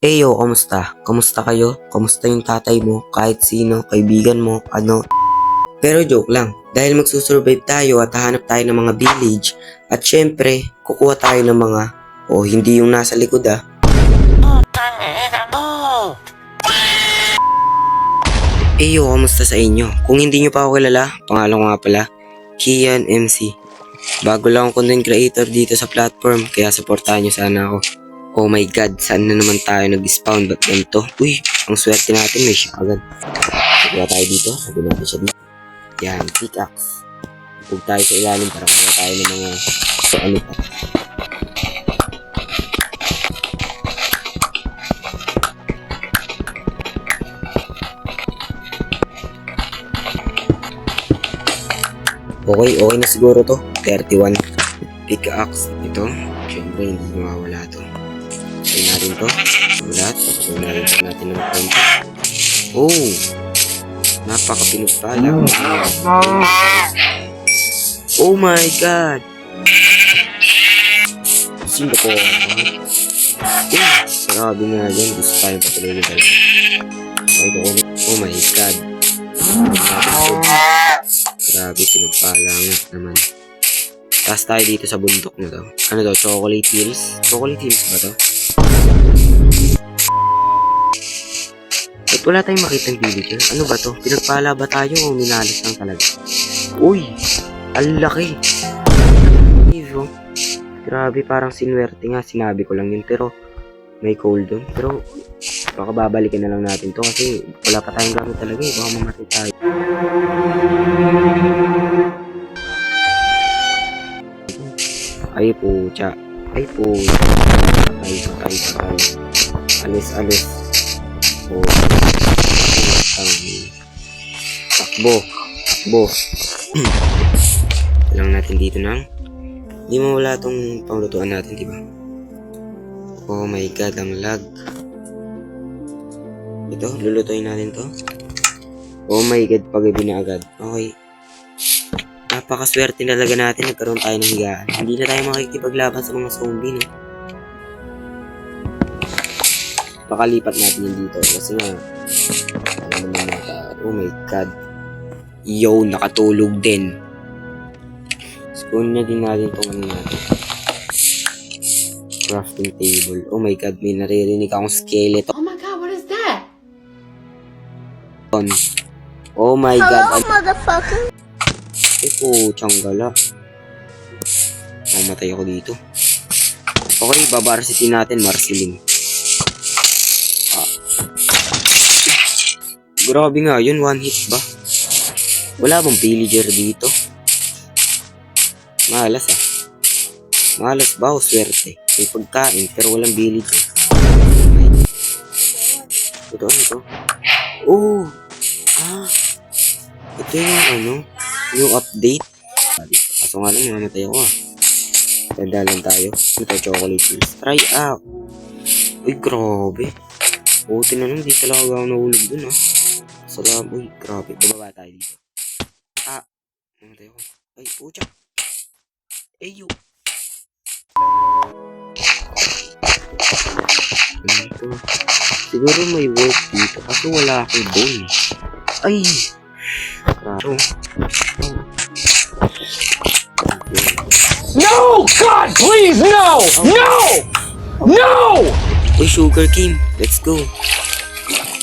Eyo, kamusta? Kamusta kayo? Kamusta yung tatay mo? Kahit sino, kaibigan mo, ano? Pero joke lang, dahil magsusurvive tayo at hahanap tayo ng mga village at syempre, kukuha tayo ng mga, hindi yung nasa likod Eyo, kamusta sa inyo? Kung hindi nyo pa ako kilala, pangalan ko nga pala, Kian MC. Bago lang akong content creator dito sa platform, kaya supportahan nyo sana ako. Oh my god, saan na naman tayo nag-spawn? Ba't ganito? Uy, ang swerte natin, may ship agad. Kuha tayo dito, sabi natin siya dito. Yan, pickaxe. Huwag tayo sa ilalim para kuha tayo ng mga ano pa. Okay na siguro to. 31 pickaxe. Ito, syempre hindi mawawala to. Pagkain natin to. Ulat, pagkain natin ng konti. Oh! Napaka-pinagpala. Oh my god! Sino po? Grabe nga yan. Gusto tayong patuloy na talaga. Oh my god. Grabe, pinagpala nga naman. Taas tayo dito sa bundok na to. Ano to? Chocolate Hills? Chocolate Hills ba to? Ba't wala tayong makitang villager? Ano ba to? Pinagpala ba tayo o minalas lang talaga? Uy! Ang laki! Grabe, parang sinwerte nga. Sinabi ko lang yun. Pero may cold doon. Pero baka babalikan na lang natin to kasi wala pa tayong gamit talaga eh. Baka mamatay tayo. Ay pucha. Ay pucha. Patay. Alis. Oh. Takbo. Lang natin dito nang hindi mawala tong panglutuan natin, diba? Oh my god, ang lag. Ito, lulutuin natin to. Oh my god, pagabi na agad. Okay. Napakaswerte talaga natin, nagkaroon tayo ng higaan. Hindi na tayo makikipaglaban sa mga zombie, no? Pakalipat natin yun dito kasi nga oh my god. Yo, nakatulog din. Spoon na din natin itong ano natin. Crafting table. Oh my god, may naririnig akong skeleton. Oh my god, what is that? Oh my god. Hello, motherfucker. Ay po, tsanggala. Mamatay ako dito. Okay, babarasitin natin, Marceline. Grabe nga yun, one hit ba? Wala bang villager dito? Malas Malas ba o swerte? May pagkain pero walang villager. Ito ano to? Oh! Ito yung yung update. Kaso nga lang, mamatay ako Dandalan tayo. Ito, chocolate pills. Try out! Uy, grabe. Buti na lang, di talaga ako nahulog dun Salam, uy, grabe. Pababa tayo dito. Mamatay ako. Ay, pucha. Eyo. Dito. Siguro may work dito. Kaso wala akong bone. Ay! Grabe. No! God, please, no! No! No! Uy, Sugar King. Let's go.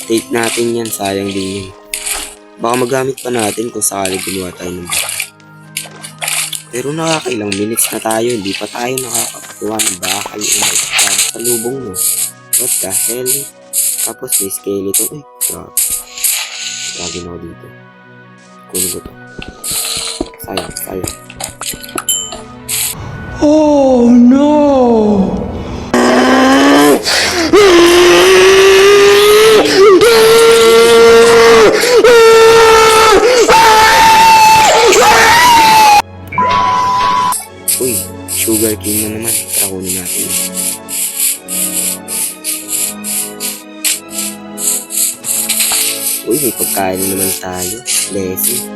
Take natin yan. Sayang din yun. Baka magamit pa natin kung sakali gumawa tayo ng bahay. Pero nakakailang minutes na tayo. Hindi pa tayo nakakagawa ng bahay. Oh my god. Salubong mo. What the hell? Tapos may skeleton. Uy, grabe. Grabe na ako dito. Kunin ko to. Sayang. Oh no! Uy, Sugar King na naman. Tara, kunin natin. Uy, may pagkain na naman tayo. Blessing.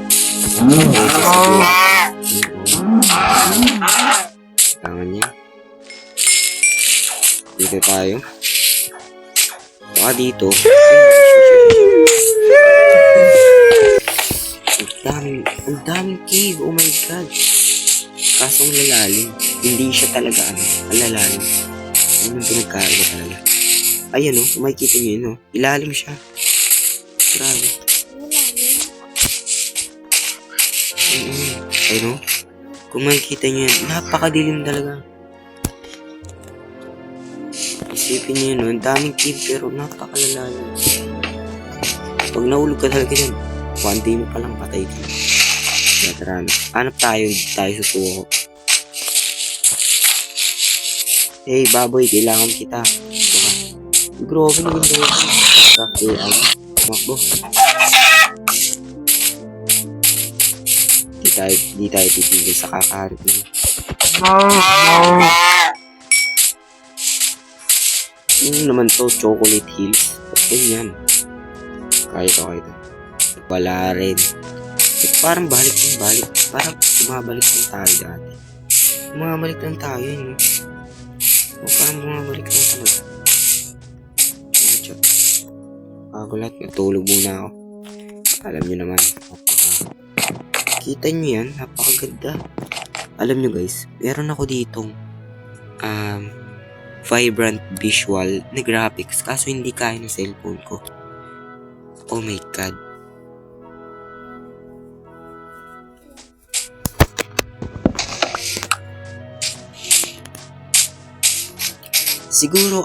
Tangan niya. Dito tayo. Baka dito. Ang daming cave. Oh my god. Kaso ang lalalim. Hindi siya talaga ang lalalim. Ano yung pinagkaiba talaga. Ayan o, makikita nyo yun o. Ilalim siya. Grabe. Ayun o. Kung makikita nyo yan, napakadilim talaga. Isipin nyo yun o, ang daming cave pero napakalalalim. Pag nahulog ka talaga yan, 1 day mo palang patay ka. Tara na. Hanap tayo, hindi tayo susuko. Hey, baboy, kailangan kita. Ito ka. Grabe na ganda ito. Craft AI. Tumakbo. Di tayo titigil sa kakaharap na. Ano naman to? Chocolate Hills. Ano yan? Kaya to. Wala rin. Parang balik. Parang bumabalik lang tayo dati. Bumabalik lang tayo yun. Parang bumabalik lang talaga. Kagulat, natulog muna ako. Alam nyo naman, kita nyo yan, napakaganda. Alam nyo guys, meron ako ditong vibrant visual na graphics kaso hindi kaya ng cellphone ko. Oh my god. Siguro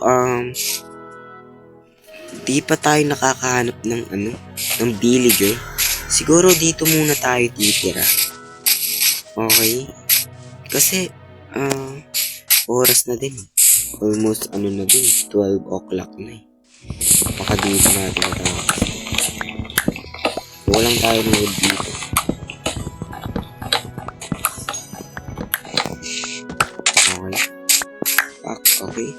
di pa tayo nakakahanap ng villager. Siguro dito muna tayo titira. Okay? Kasi oras na din. Almost na din, 12 o'clock na eh. Baka dito natin matapos. Walang tayo ng wood dito. Okay. Okay.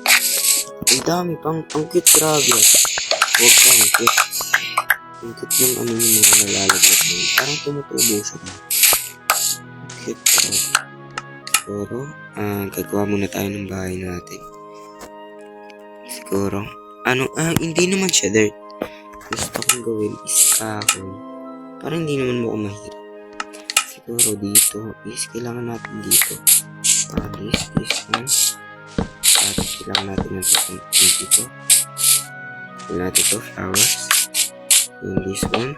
Ang dami pang cute, grabe. Huwag ka, ang cute. Ang cute ng yung mga nalalaglag mo. Parang tumutubo siya. Cute, grabe. Siguro, gagawa muna tayo ng bahay natin. Siguro, hindi naman siya dirt. Gusto kong gawin is kahoy. Parang hindi naman mo mahirap. Siguro dito, is kailangan natin dito. This one. At kailangan natin ng dito. Kailangan natin ito, flowers. And this one.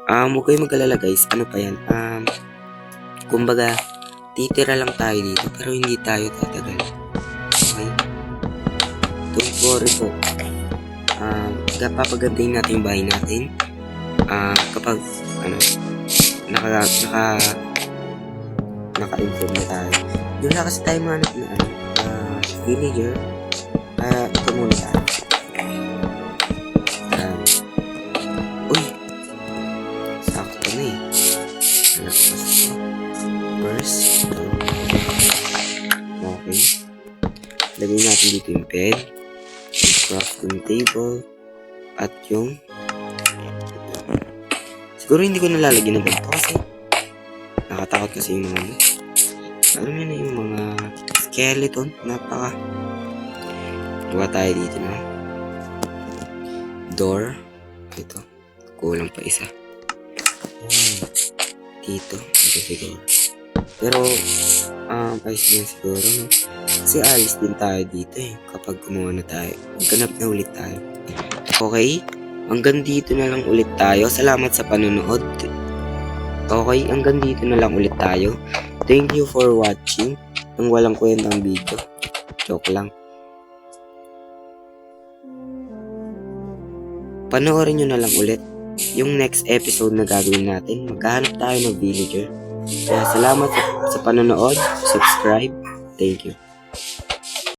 Huwag kayo mag-alala guys. Ano pa yan? Kumbaga, titira lang tayo dito pero hindi tayo tatagal. Okay? Don't worry po. Papagandahin natin yung bahay natin. Kapag, naka-improve na tayo. Doon na kasi tayo manap na villager. Ito muna tayo. Uy! Sakto na eh. First. Okay. Lagay natin dito yung bed. Yung crafting table. At yung siguro hindi ko nalalagyan ng ganito kasi nakatakot kasi yung mga alam niyo na yung mga skeleton. Gawa tayo dito na door. Ito. Kulang pa isa. Dito siguro. Pero ayos din siguro no? Kasi alis din tayo dito eh kapag gumawa na tayo. Maghanap na ulit tayo. Okay? Hanggang dito na lang ulit tayo. Salamat sa panonood. Okay? Hanggang dito na lang ulit tayo. Thank you for watching. Nang walang kwentang video. Joke lang. Panoorin nyo na lang ulit yung next episode na gagawin natin. Maghahanap tayo ng villager. Kaya salamat sa panonood. Subscribe. Thank you.